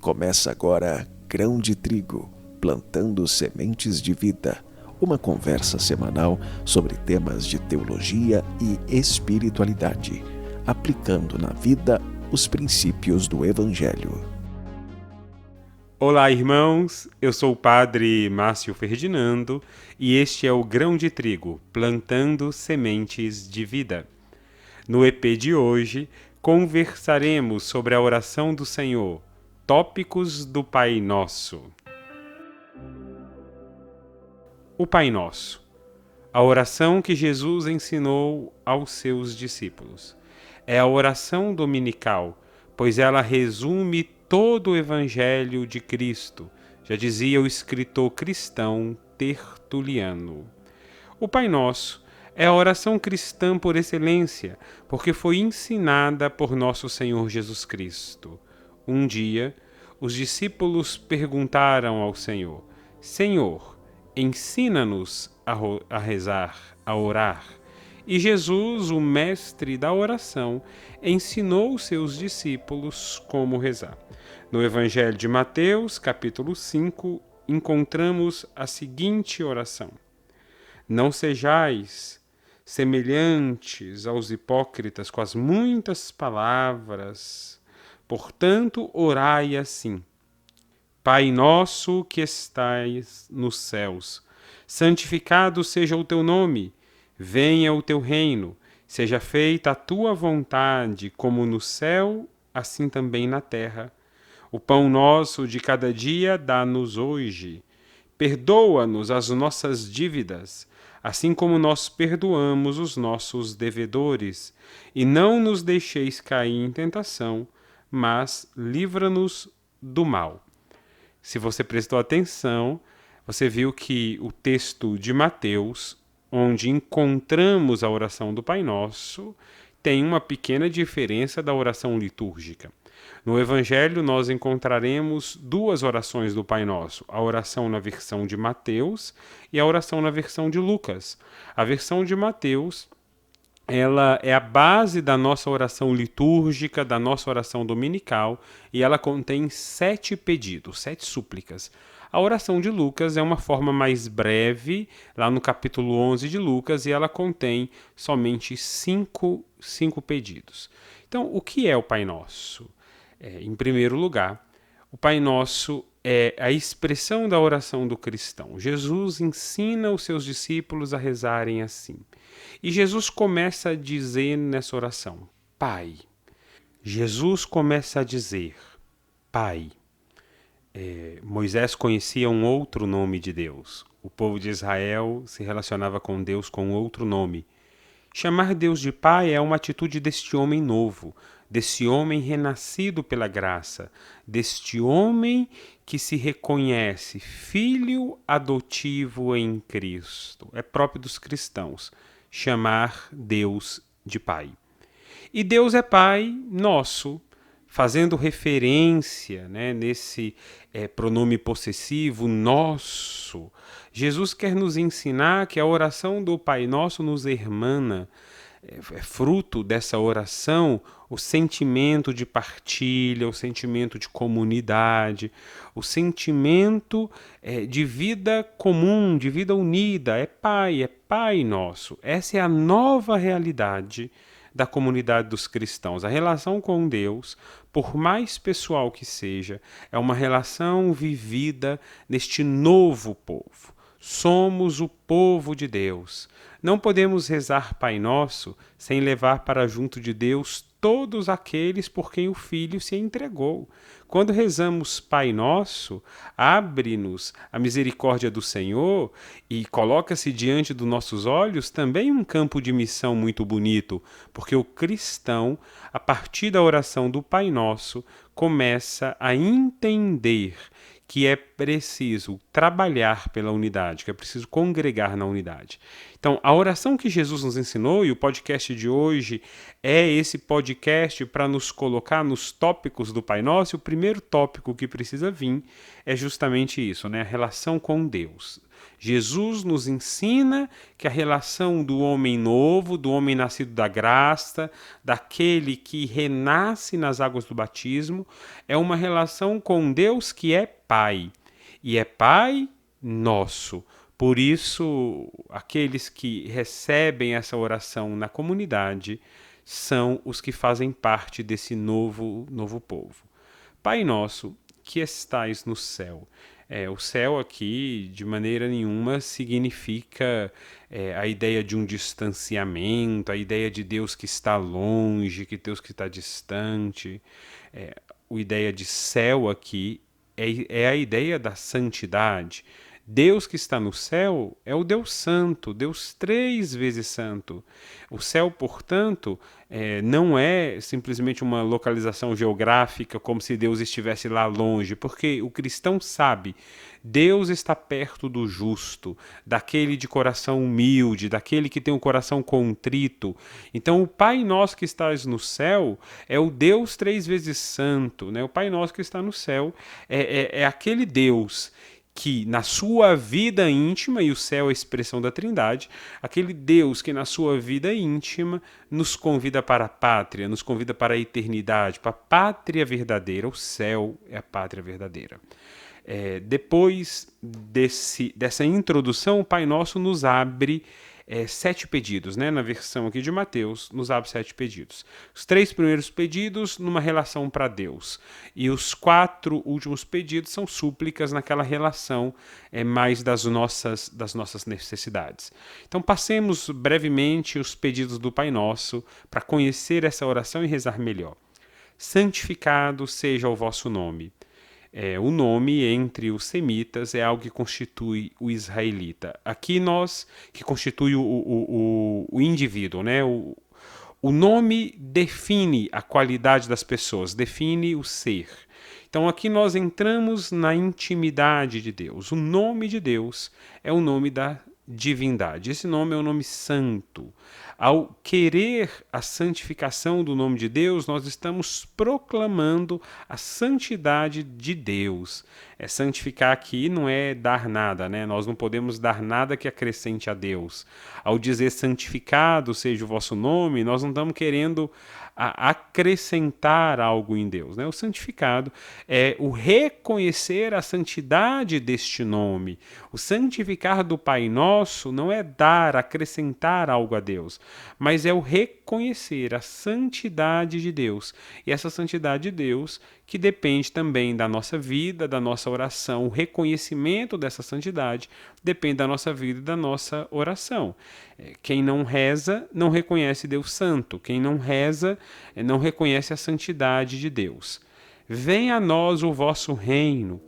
Começa agora Grão de Trigo, plantando sementes de vida. Uma conversa semanal sobre temas de teologia e espiritualidade, aplicando na vida os princípios do Evangelho. Olá, irmãos! Eu sou o Padre Márcio Ferdinando e este é o Grão de Trigo, plantando sementes de vida. No EP de hoje, conversaremos sobre a oração do Senhor, tópicos do Pai Nosso. O Pai Nosso, a oração que Jesus ensinou aos seus discípulos. É a oração dominical, pois ela resume todo o Evangelho de Cristo, já dizia o escritor cristão Tertuliano. O Pai Nosso é a oração cristã por excelência, porque foi ensinada por nosso Senhor Jesus Cristo. Um dia, os discípulos perguntaram ao Senhor: Senhor, ensina-nos a rezar, a orar. E Jesus, o mestre da oração, ensinou seus discípulos como rezar. No Evangelho de Mateus, capítulo 5, encontramos a seguinte oração: Não sejais semelhantes aos hipócritas com as muitas palavras, portanto, orai assim: Pai nosso que estais nos céus, santificado seja o teu nome, venha o teu reino, seja feita a tua vontade, como no céu, assim também na terra. O pão nosso de cada dia dá-nos hoje. Perdoa-nos as nossas dívidas, assim como nós perdoamos os nossos devedores, e não nos deixeis cair em tentação, mas livra-nos do mal. Se você prestou atenção, você viu que o texto de Mateus, onde encontramos a oração do Pai Nosso, tem uma pequena diferença da oração litúrgica. No Evangelho, nós encontraremos duas orações do Pai Nosso, a oração na versão de Mateus e a oração na versão de Lucas. A versão de Mateus, ela é a base da nossa oração litúrgica, da nossa oração dominical, e ela contém 7 pedidos, 7 súplicas. A oração de Lucas é uma forma mais breve, lá no capítulo 11 de Lucas, e ela contém somente 5 pedidos. Então, o que é o Pai Nosso? Em primeiro lugar, o Pai Nosso é a expressão da oração do cristão. Jesus ensina os seus discípulos a rezarem assim. E Jesus começa a dizer nessa oração, Pai. Jesus começa a dizer, Pai. Moisés conhecia um outro nome de Deus. O povo de Israel se relacionava com Deus com outro nome. Chamar Deus de Pai é uma atitude deste homem novo, desse homem renascido pela graça, deste homem que se reconhece filho adotivo em Cristo. É próprio dos cristãos chamar Deus de Pai. E Deus é Pai nosso, fazendo referência, nesse pronome possessivo, nosso. Jesus quer nos ensinar que a oração do Pai Nosso nos hermana. É fruto dessa oração o sentimento de partilha, o sentimento de comunidade, o sentimento de vida comum, de vida unida. É Pai Nosso. Essa é a nova realidade da comunidade dos cristãos. A relação com Deus, por mais pessoal que seja, é uma relação vivida neste novo povo. Somos o povo de Deus. Não podemos rezar Pai Nosso sem levar para junto de Deus todos aqueles por quem o Filho se entregou. Quando rezamos Pai Nosso, abre-nos a misericórdia do Senhor e coloca-se diante dos nossos olhos também um campo de missão muito bonito, porque o cristão, a partir da oração do Pai Nosso, começa a entender que é preciso trabalhar pela unidade, que é preciso congregar na unidade. Então, a oração que Jesus nos ensinou, e o podcast de hoje é esse podcast para nos colocar nos tópicos do Pai Nosso, e o primeiro tópico que precisa vir é justamente isso, a relação com Deus. Jesus nos ensina que a relação do homem novo, do homem nascido da graça, daquele que renasce nas águas do batismo, é uma relação com Deus que é Pai. E é Pai nosso. Por isso, aqueles que recebem essa oração na comunidade são os que fazem parte desse novo povo. Pai nosso, que estais no céu. O céu aqui, de maneira nenhuma, significa a ideia de um distanciamento, a ideia de Deus que está longe, que Deus que está distante. A ideia de céu aqui é a ideia da santidade. Deus que está no céu é o Deus Santo, Deus 3 vezes santo. O céu, portanto, não é simplesmente uma localização geográfica como se Deus estivesse lá longe, porque o cristão sabe, Deus está perto do justo, daquele de coração humilde, daquele que tem um coração contrito. Então, o Pai nosso que estás no céu é o Deus 3 vezes santo, né? O Pai nosso que está no céu é aquele Deus que na sua vida íntima, e o céu é a expressão da Trindade, aquele Deus que na sua vida íntima nos convida para a pátria, nos convida para a eternidade, para a pátria verdadeira. O céu é a pátria verdadeira. Depois dessa introdução, o Pai Nosso nos abre 7 pedidos, né? Na versão aqui de Mateus, nos abre 7 pedidos. Os 3 primeiros pedidos numa relação para Deus, e os 4 últimos pedidos são súplicas naquela relação mais das nossas necessidades. Então passemos brevemente os pedidos do Pai Nosso para conhecer essa oração e rezar melhor. Santificado seja o vosso nome. O nome entre os semitas é algo que constitui o israelita. Aqui que constitui o indivíduo, né? O nome define a qualidade das pessoas, define o ser. Então aqui nós entramos na intimidade de Deus. O nome de Deus é o nome da divindade. Esse nome é o nome santo. Ao querer a santificação do nome de Deus, nós estamos proclamando a santidade de Deus. Santificar aqui não é dar nada, né? Nós não podemos dar nada que acrescente a Deus. Ao dizer santificado seja o vosso nome, nós não estamos querendo acrescentar algo em Deus, né? O santificado é o reconhecer a santidade deste nome. O santificar do Pai Nosso não é dar, acrescentar algo a Deus, mas é o reconhecer a santidade de Deus. E essa santidade de Deus que depende também da nossa vida, da nossa oração. O reconhecimento dessa santidade depende da nossa vida e da nossa oração. Quem não reza, não reconhece Deus Santo. Quem não reza, não reconhece a santidade de Deus. Venha a nós o vosso reino.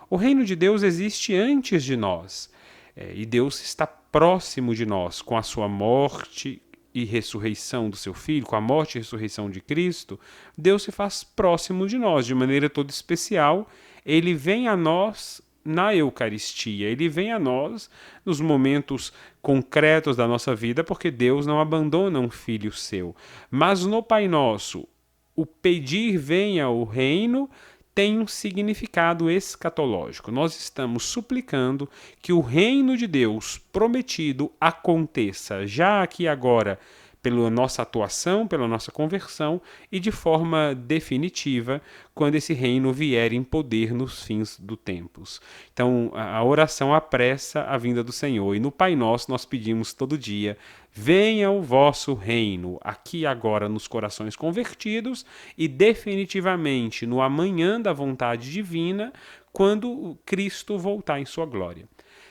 O reino de Deus existe antes de nós. E Deus está próximo de nós, com a sua morte e ressurreição do seu Filho, com a morte e ressurreição de Cristo. Deus se faz próximo de nós, de maneira toda especial. Ele vem a nós na Eucaristia, ele vem a nós nos momentos concretos da nossa vida, porque Deus não abandona um Filho seu. Mas no Pai Nosso, o pedir venha o reino tem um significado escatológico. Nós estamos suplicando que o reino de Deus prometido aconteça já aqui e agora, pela nossa atuação, pela nossa conversão e de forma definitiva quando esse reino vier em poder nos fins dos tempos. Então, a oração apressa a vinda do Senhor, e no Pai Nosso nós pedimos todo dia: venha o vosso reino, aqui e agora nos corações convertidos e definitivamente no amanhã da vontade divina, quando Cristo voltar em sua glória.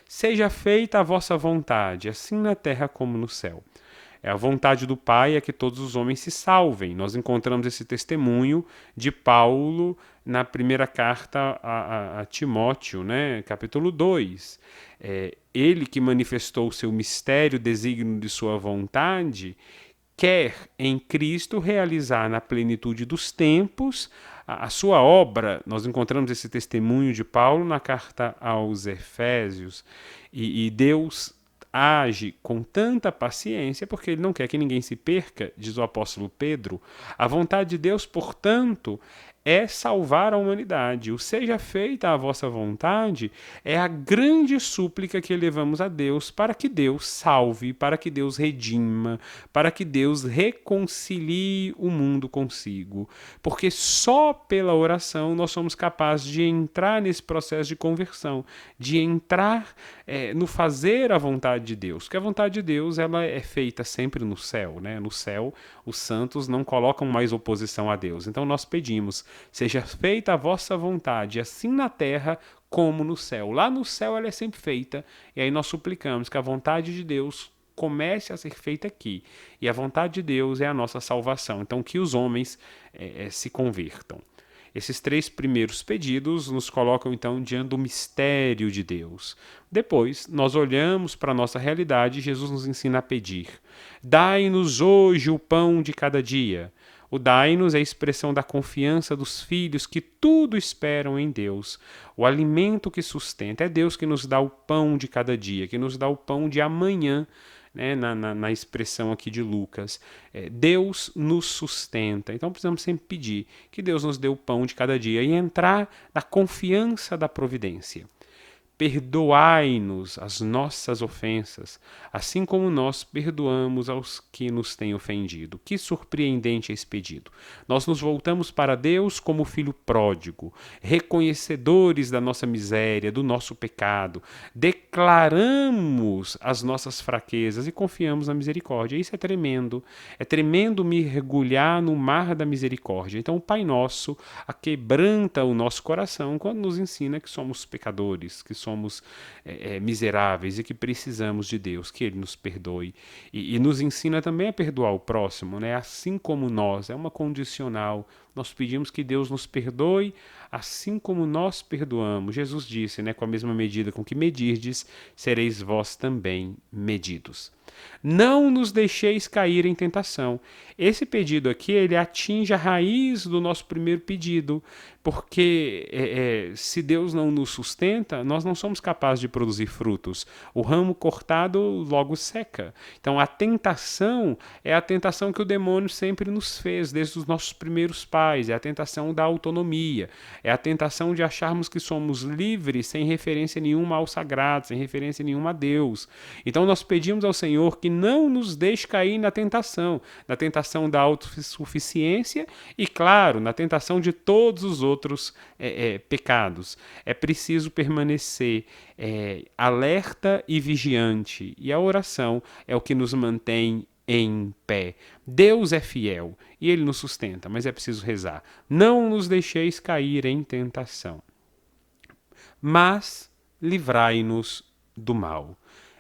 Seja feita a vossa vontade, assim na terra como no céu. A vontade do Pai é que todos os homens se salvem. Nós encontramos esse testemunho de Paulo na primeira carta a Timóteo, né? Capítulo 2. Ele que manifestou o seu mistério, desígnio de sua vontade, quer em Cristo realizar na plenitude dos tempos a sua obra. Nós encontramos esse testemunho de Paulo na carta aos Efésios. E Deus age com tanta paciência porque ele não quer que ninguém se perca, diz o apóstolo Pedro. A vontade de Deus, portanto, é salvar a humanidade. O seja feita a vossa vontade é a grande súplica que elevamos a Deus para que Deus salve, para que Deus redima, para que Deus reconcilie o mundo consigo. Porque só pela oração nós somos capazes de entrar nesse processo de conversão, de entrar no fazer a vontade de Deus. Porque a vontade de Deus ela é feita sempre no céu, né? No céu, os santos não colocam mais oposição a Deus. Então nós pedimos, seja feita a vossa vontade, assim na terra como no céu. Lá no céu ela é sempre feita, e aí nós suplicamos que a vontade de Deus comece a ser feita aqui. E a vontade de Deus é a nossa salvação. Então que os homens se convertam. Esses 3 primeiros pedidos nos colocam então diante do mistério de Deus. Depois, nós olhamos para a nossa realidade e Jesus nos ensina a pedir. Dai-nos hoje o pão de cada dia. O dai-nos é a expressão da confiança dos filhos que tudo esperam em Deus. O alimento que sustenta. É Deus que nos dá o pão de cada dia, que nos dá o pão de amanhã. Né, na expressão aqui de Lucas, Deus nos sustenta. Então precisamos sempre pedir que Deus nos dê o pão de cada dia e entrar na confiança da providência. Perdoai-nos as nossas ofensas, assim como nós perdoamos aos que nos têm ofendido. Que surpreendente esse pedido. Nós nos voltamos para Deus como filho pródigo, reconhecedores da nossa miséria, do nosso pecado. Declaramos as nossas fraquezas e confiamos na misericórdia. Isso é tremendo. É tremendo mergulhar no mar da misericórdia. Então o Pai Nosso aquebranta o nosso coração quando nos ensina que somos pecadores, que somos miseráveis e que precisamos de Deus, que Ele nos perdoe. E nos ensina também a perdoar o próximo, né? Assim como nós, é uma condicional. Nós pedimos que Deus nos perdoe, assim como nós perdoamos. Jesus disse, né? Com a mesma medida com que medirdes, sereis vós também medidos. Não nos deixeis cair em tentação. Esse pedido aqui, ele atinge a raiz do nosso primeiro pedido, porque se Deus não nos sustenta, nós não somos capazes de produzir frutos. O ramo cortado logo seca. Então a tentação é a tentação que o demônio sempre nos fez, desde os nossos primeiros pais, é a tentação da autonomia, é a tentação de acharmos que somos livres sem referência nenhuma ao sagrado, sem referência nenhuma a Deus. Então nós pedimos ao Senhor que não nos deixe cair na tentação da autossuficiência e, claro, na tentação de todos os outros pecados. É preciso permanecer alerta e vigiante, e a oração é o que nos mantém em pé. Deus é fiel e Ele nos sustenta, mas é preciso rezar. Não nos deixeis cair em tentação, mas livrai-nos do mal.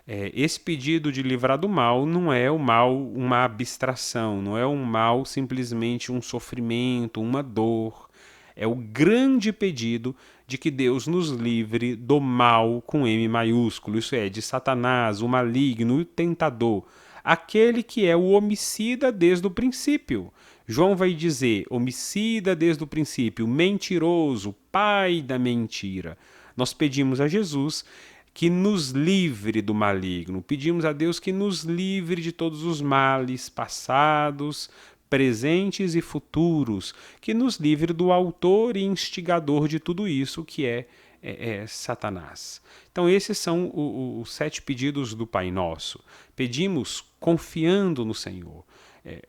Esse pedido de livrar do mal não é o mal uma abstração, não é um mal simplesmente um sofrimento, uma dor. É o grande pedido de que Deus nos livre do mal com M maiúsculo, isso é, de Satanás, o maligno, o tentador, aquele que é o homicida desde o princípio. João vai dizer, homicida desde o princípio, mentiroso, pai da mentira. Nós pedimos a Jesus que nos livre do maligno. Pedimos a Deus que nos livre de todos os males passados, presentes e futuros, que nos livre do autor e instigador de tudo isso, que é Satanás. Então esses são os 7 pedidos do Pai Nosso. Pedimos confiando no Senhor.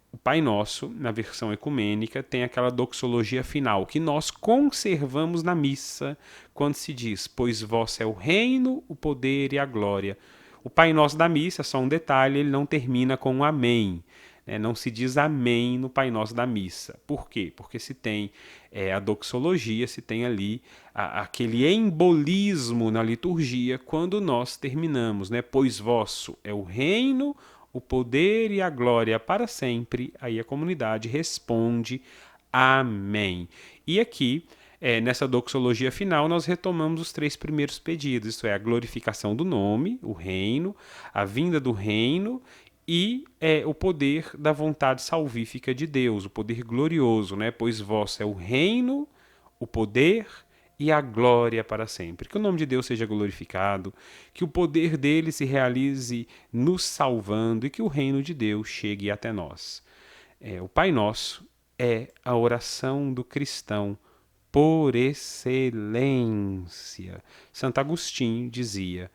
O Pai Nosso, na versão ecumênica, tem aquela doxologia final, que nós conservamos na missa, quando se diz, pois vosso é o reino, o poder e a glória. O Pai Nosso da missa, só um detalhe, ele não termina com um amém. Não se diz amém no Pai Nosso da missa. Por quê? Porque se tem a doxologia, se tem ali aquele embolismo na liturgia quando nós terminamos, né? Pois vosso é o reino, o poder e a glória para sempre. Aí a comunidade responde amém. E aqui, nessa doxologia final, nós retomamos os 3 primeiros pedidos, isto é, a glorificação do nome, o reino, a vinda do reino e o poder da vontade salvífica de Deus, o poder glorioso, né? Pois vosso é o reino, o poder e a glória para sempre. Que o nome de Deus seja glorificado, que o poder dele se realize nos salvando e que o reino de Deus chegue até nós. O Pai Nosso é a oração do cristão por excelência. Santo Agostinho dizia: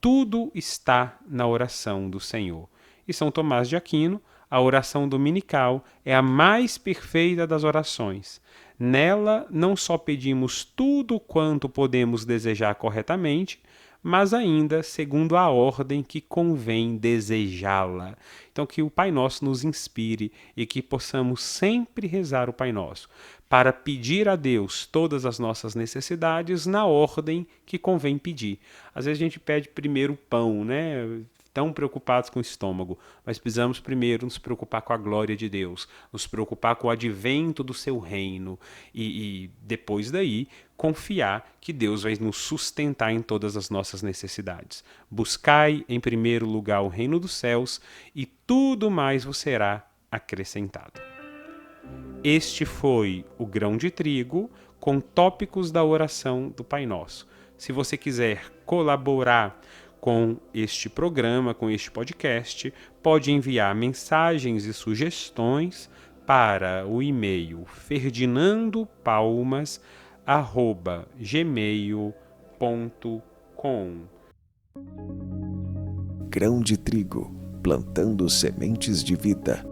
tudo está na oração do Senhor. E São Tomás de Aquino: a oração dominical é a mais perfeita das orações. Nela não só pedimos tudo quanto podemos desejar corretamente, mas ainda segundo a ordem que convém desejá-la. Então, que o Pai Nosso nos inspire e que possamos sempre rezar o Pai Nosso, para pedir a Deus todas as nossas necessidades na ordem que convém pedir. Às vezes a gente pede primeiro o pão, né? Tão preocupados com o estômago, mas precisamos primeiro nos preocupar com a glória de Deus, nos preocupar com o advento do seu reino e depois daí confiar que Deus vai nos sustentar em todas as nossas necessidades. Buscai em primeiro lugar o reino dos céus e tudo mais vos será acrescentado. Este foi o Grão de Trigo com tópicos da oração do Pai Nosso. Se você quiser colaborar com este programa, com este podcast, pode enviar mensagens e sugestões para o e-mail ferdinandopalmas@gmail.com. Grão de Trigo, plantando sementes de vida.